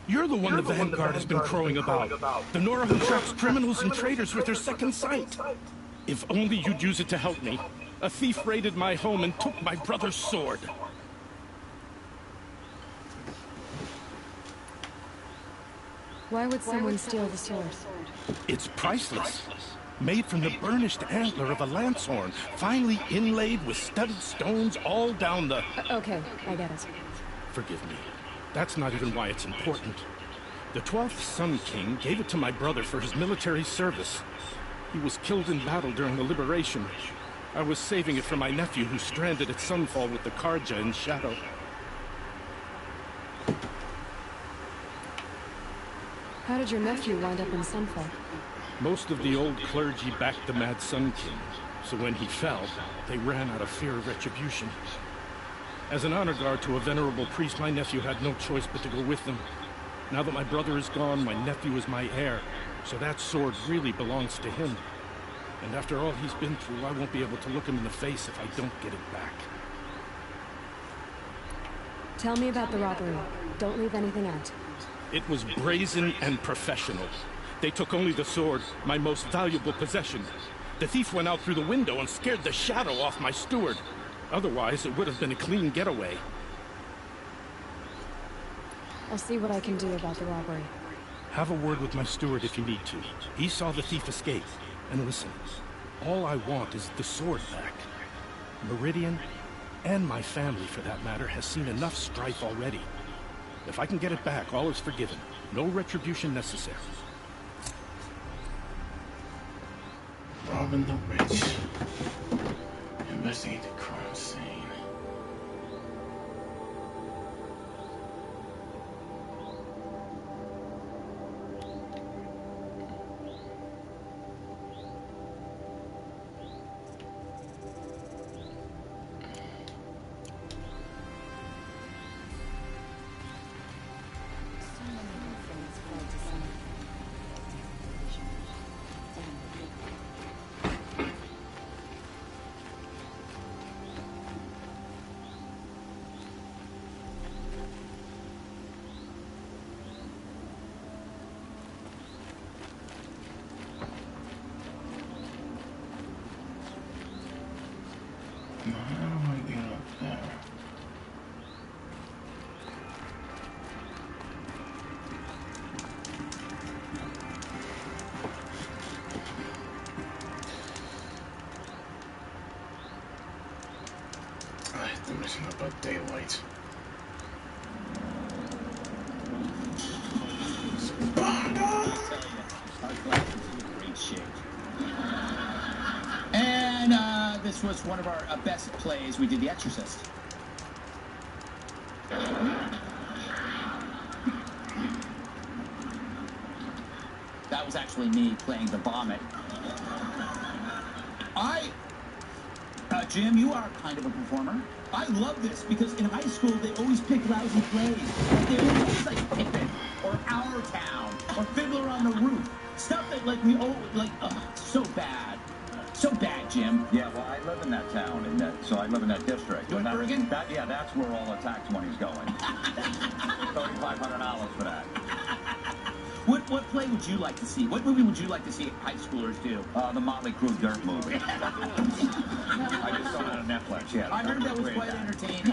You're the one the Vanguard has been crowing about. The Nora who tracks criminals and traitors with her second sight. If only you'd use it to help me. A thief raided my home and took my brother's sword. Why would someone steal the sword? It's priceless. Made from the burnished antler of a lancehorn, finely inlaid with studded stones all down the... Okay, I get it. Forgive me. That's not even why it's important. The 12th Sun King gave it to my brother for his military service. He was killed in battle during the liberation. I was saving it for my nephew who's stranded at Sunfall with the Karja in Shadow. How did your nephew wind up in Sunfall? Most of the old clergy backed the Mad Sun King, so when he fell, they ran out of fear of retribution. As an honor guard to a venerable priest, my nephew had no choice but to go with them. Now that my brother is gone, my nephew is my heir, so that sword really belongs to him. And after all he's been through, I won't be able to look him in the face if I don't get it back. Tell me about the robbery. Don't leave anything out. It was brazen and professional. They took only the sword, my most valuable possession. The thief went out through the window and scared the shadow off my steward. Otherwise, it would have been a clean getaway. I'll see what I can do about the robbery. Have a word with my steward if you need to. He saw the thief escape. And listen, all I want is the sword back. Meridian, and my family for that matter, has seen enough strife already. If I can get it back, all is forgiven. No retribution necessary. Robbing the rich. Investigate the crime scene. The mission about daylight. And this was one of our best plays. We did The Exorcist. That was actually me playing the vomit. Jim, you are kind of a performer. I love this because in high school they always pick lousy plays. They were always like Pippin or Our Town or Fiddler on the Roof. Stuff that like we all like. So bad, Jim. Yeah, well, I live in that town, so I live in that district. You in Bergen? Yeah, that's where all the tax money's going. $3,500 for that. What play would you like to see? What movie would you like to see high schoolers do? The Motley Crue Dirt movie. I just saw it on Netflix, yeah. I heard that was quite entertaining.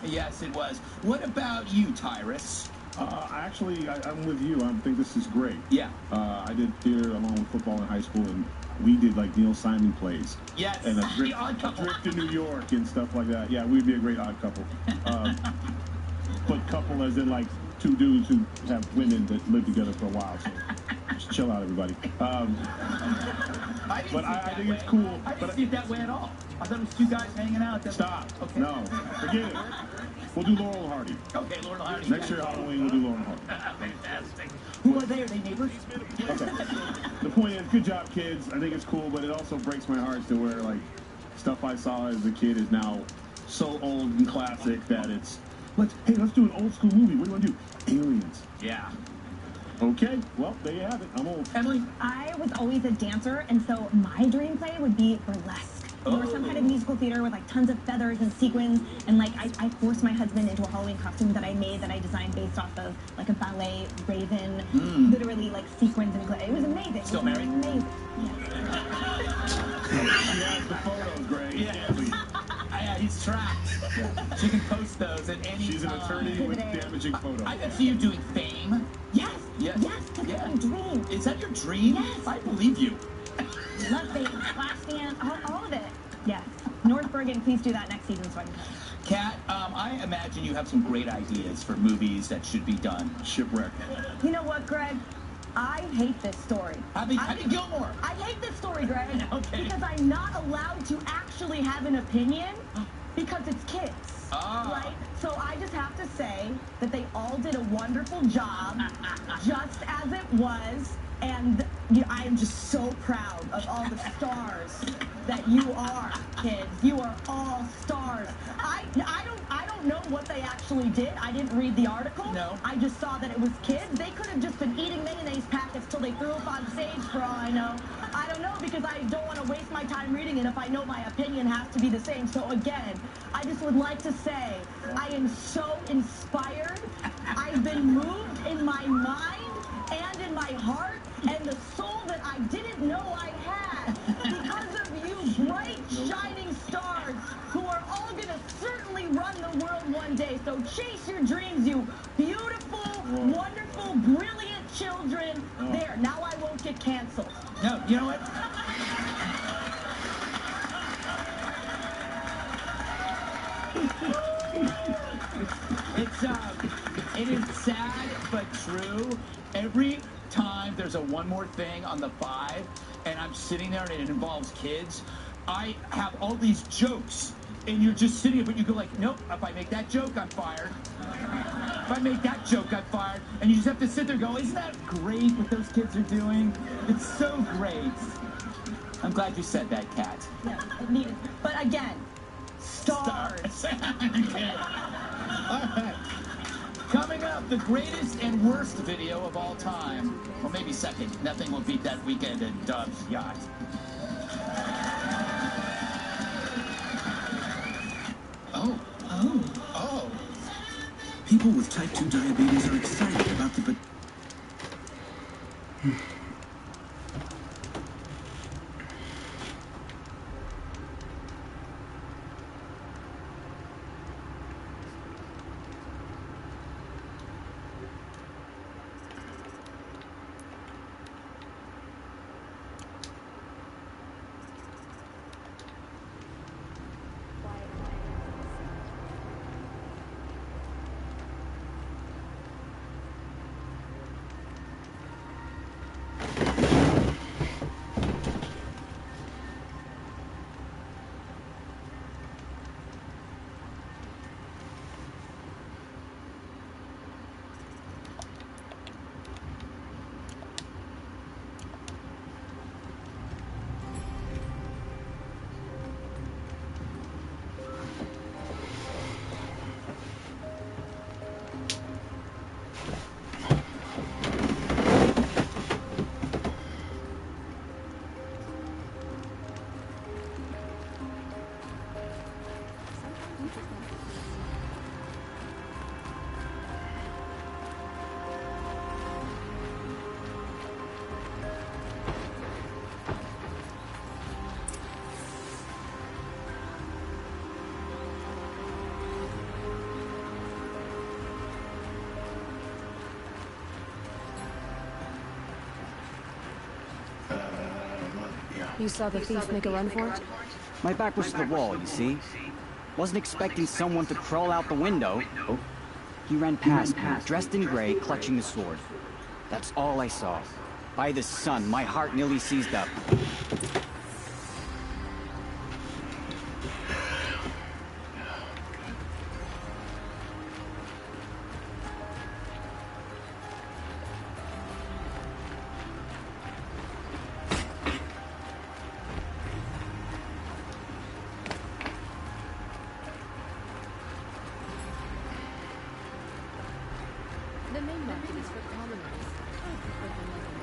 Yes, it was. What about you, Tyrus? Actually, I'm with you. I think this is great. Yeah. I did theater along with football in high school, and we did like Neil Simon plays. Yes. And The Odd Couple. Drift to New York and stuff like that. Yeah, we'd be a great odd couple. But couple as in like two dudes who have women that live together for a while. So just chill out, everybody. I think it's cool. I didn't see it that way at all. I thought it was two guys hanging out. Stop. Okay. No. Forget it. We'll do Laurel and Hardy. Okay, Laurel and Hardy. Next year Halloween, we'll do Laurel and Hardy. Fantastic. Who are they? Are they neighbors? Okay. The point is, good job, kids. I think it's cool, but it also breaks my heart to where, like, stuff I saw as a kid is now so old and classic that it's, let's do an old school movie. What do you want to do? Aliens. Yeah. Okay, well, there you have it. I'm old. Emily? I was always a dancer, and so my dream play would be burlesque. Or some kind of musical theater with like tons of feathers and sequins, and like I forced my husband into a Halloween costume that I designed based off of like a ballet raven, literally like sequins and it was amazing. Still married? Amazing. Yeah, the photos, Greg. Yeah, he's trapped. She can post those at any She's an time. attorney with damaging photos. I can see you doing Fame. Yes, that's my dream. Is that your dream? Yes. I believe you. Love Fame, Flashdance, all of it. Yes. North Bergen, please do that next season so I can come. Kat, I imagine you have some great ideas for movies that should be done. Shipwreck. You know what, Greg? I hate this story. Happy Gilmore. I hate this story, Greg. Okay. Because I'm not allowed to actually have an opinion because it's kids. Right? So I just have to say that they all did a wonderful job, just as it was. And I am just so proud of all the stars that you are, kids. You are all stars. I don't know what they actually did. I didn't read the article. No. I just saw that it was kids. They could have just been eating mayonnaise packets till they threw up on stage for all I know. I don't know because I don't want to waste my time reading it if I know my opinion has to be the same. So again, I just would like to say I am so inspired. I've been moved in my mind and in my heart and the soul that I didn't know I had because of you bright, shining stars who are all going to certainly run the world one day. So chase your dreams, you beautiful, wonderful, brilliant children. There, now I won't get canceled. No, you know what? It is sad but true. Every time there's a one more thing on the 5 and I'm sitting there and it involves kids, I have all these jokes and you're just sitting there but you go like, nope, if I make that joke I'm fired. If I make that joke I'm fired. And you just have to sit there and go, isn't that great what those kids are doing? It's so great. I'm glad you said that, Kat. Yeah, it needed. But again, stars. All right. Coming up, the greatest and worst video of all time. Or maybe second. Nothing will beat that weekend at Dove's yacht. Oh. People with type 2 diabetes are excited about the... You saw the thief make a run for it? My back was to the wall, you see. Wasn't expecting someone to crawl out the window. He ran past me, dressed in gray, clutching the sword. That's all I saw. By the sun, my heart nearly seized up. The main market is for commoners. I prefer the leather.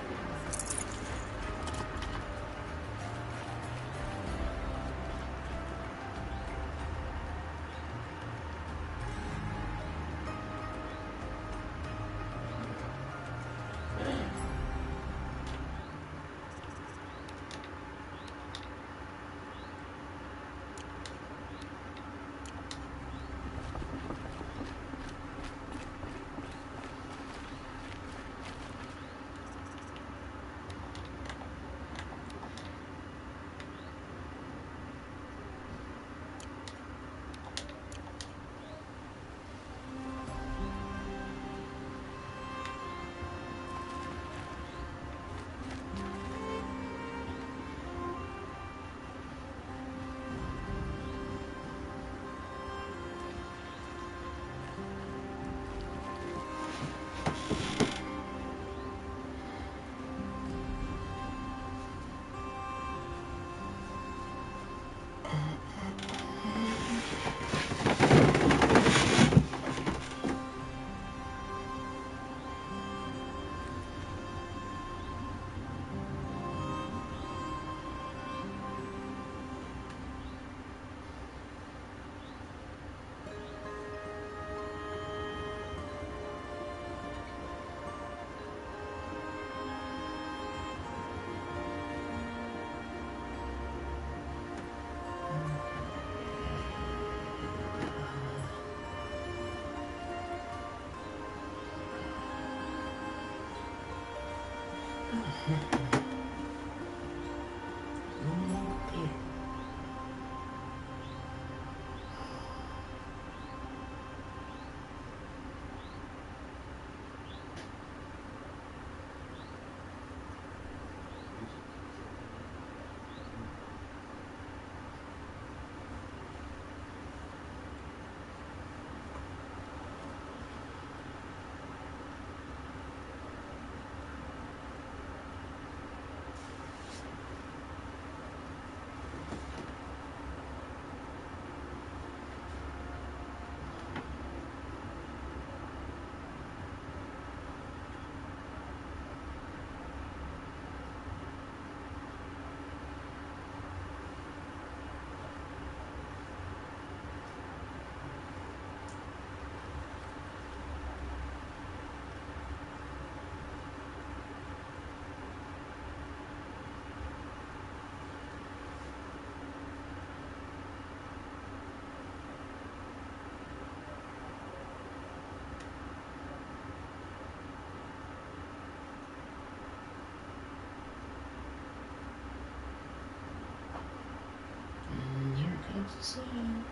Here comes the sun.